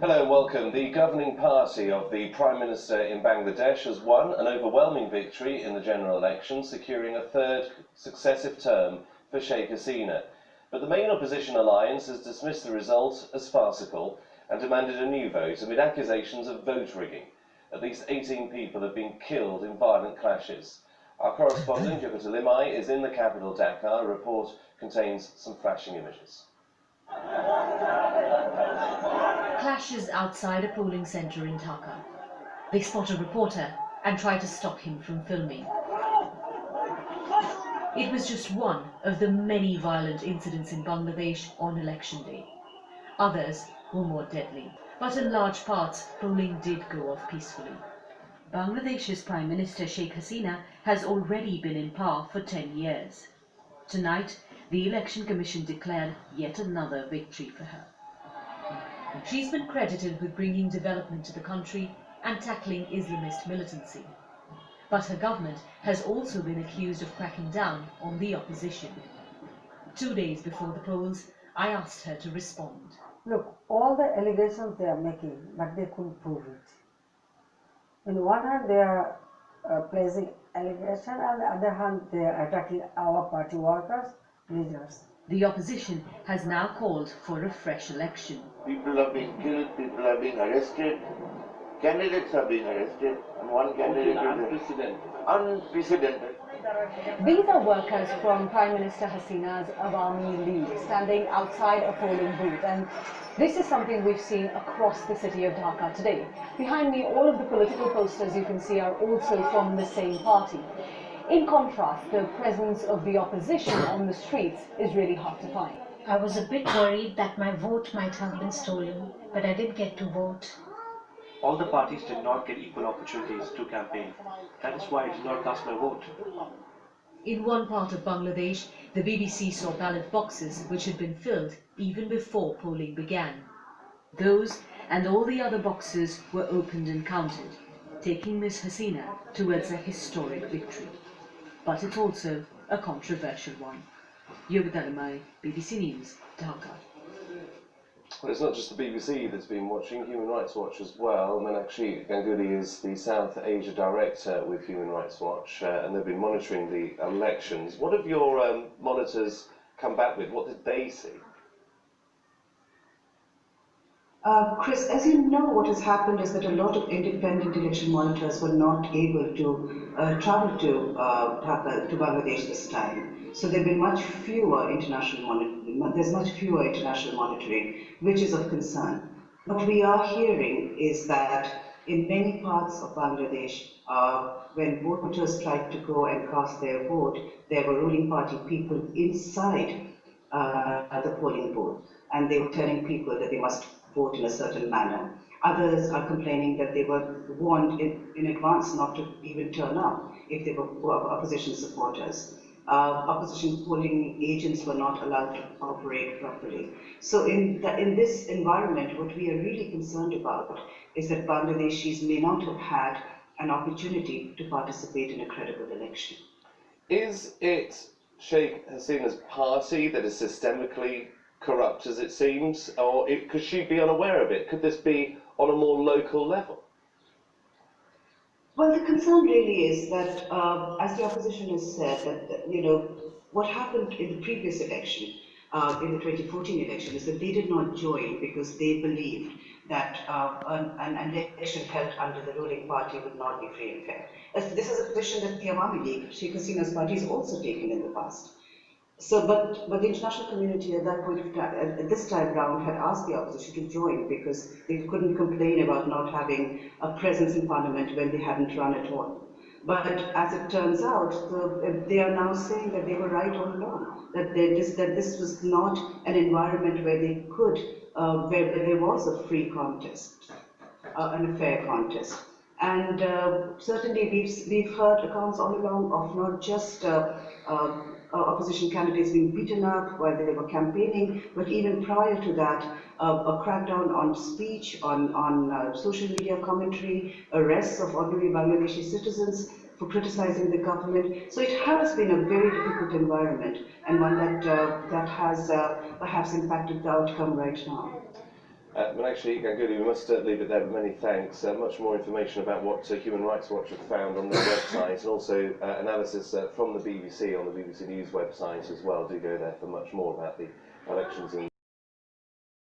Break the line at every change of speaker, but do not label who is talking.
Hello and welcome. The governing party of the Prime Minister in Bangladesh has won an overwhelming victory in the general election, securing a third successive term for Sheikh Hasina. But the main opposition alliance has dismissed the result as farcical and demanded a new vote amid accusations of vote rigging. At least 18 people have been killed in violent clashes. Our correspondent, Yogita Limai, is in the capital, Dhaka. A report contains some flashing images.
Clashes outside a polling centre in Dhaka. They spot a reporter and try to stop him from filming. It was just one of the many violent incidents in Bangladesh on election day. Others were more deadly, but in large parts polling did go off peacefully. Bangladesh's Prime Minister Sheikh Hasina has already been in power for 10 years. Tonight, the Election Commission declared yet another victory for her. She's been credited with bringing development to the country and tackling Islamist militancy. But her government has also been accused of cracking down on the opposition. 2 days before the polls, I asked her to respond.
Look, all the allegations they are making, but they couldn't prove it. On one hand, they are placing allegation, and on the other hand, they are attacking our party workers, leaders.
The opposition has now called for a fresh election.
People are being killed, people are being arrested, candidates are being arrested, and one candidate is unprecedented.
These are workers from Prime Minister Hasina's Awami League standing outside a polling booth, and this is something we've seen across the city of Dhaka today. Behind me, all of the political posters you can see are also from the same party. In contrast, the presence of the opposition on the streets is really hard to find.
I was a bit worried that my vote might have been stolen, but I did get to vote.
All the parties did not get equal opportunities to campaign. That is why I did not cast my vote.
In one part of Bangladesh, the BBC saw ballot boxes which had been filled even before polling began. Those and all the other boxes were opened and counted, taking Ms. Hasina towards a historic victory. But it's also a controversial one. Yogita Limai, BBC News, Dhaka.
Well, it's not just the BBC that's been watching, Human Rights Watch as well. Meenakshi Ganguly is the South Asia Director with Human Rights Watch, and they've been monitoring the elections. What have your monitors come back with? What did they see?
Chris, as you know, what has happened is that a lot of independent election monitors were not able to travel to Dhaka, to Bangladesh this time. So there have been much fewer international monitoring, which is of concern. What we are hearing is that in many parts of Bangladesh, when voters tried to go and cast their vote, there were ruling party people inside the polling booth, and they were telling people that they must vote in a certain manner. Others are complaining that they were warned in advance not to even turn up if they were opposition supporters. Opposition polling agents were not allowed to operate properly. So in this environment, what we are really concerned about is that Bangladeshis may not have had an opportunity to participate in a credible election.
Is it Sheikh Hasina's party that is systemically corrupt, as it seems, or could she be unaware of it? Could this be on a more local level?
Well, the concern really is that, as the opposition has said, that what happened in the previous election, in the 2014 election, is that they did not join because they believed that an election held under the ruling party would not be free and fair. This is a position that the Awami League, Sheikh Hasina's party, has also taken in the past. So, but the international community at that point of time, at this time round, had asked the opposition to join because they couldn't complain about not having a presence in parliament when they hadn't run at all. But as it turns out, they are now saying that they were right all along, that this was not an environment where they could, where there was a free contest, and a fair contest. And certainly we've heard accounts all along of not just opposition candidates being beaten up while they were campaigning, but even prior to that, a crackdown on speech, on social media commentary, arrests of ordinary Bangladeshi citizens for criticizing the government. So it has been a very difficult environment, and one that has perhaps impacted the outcome right now.
Meenakshi Ganguly, we must leave it there, but many thanks. Much more information about what Human Rights Watch have found on their website, and also analysis from the BBC on the BBC News website as well. Do go there for much more about the elections in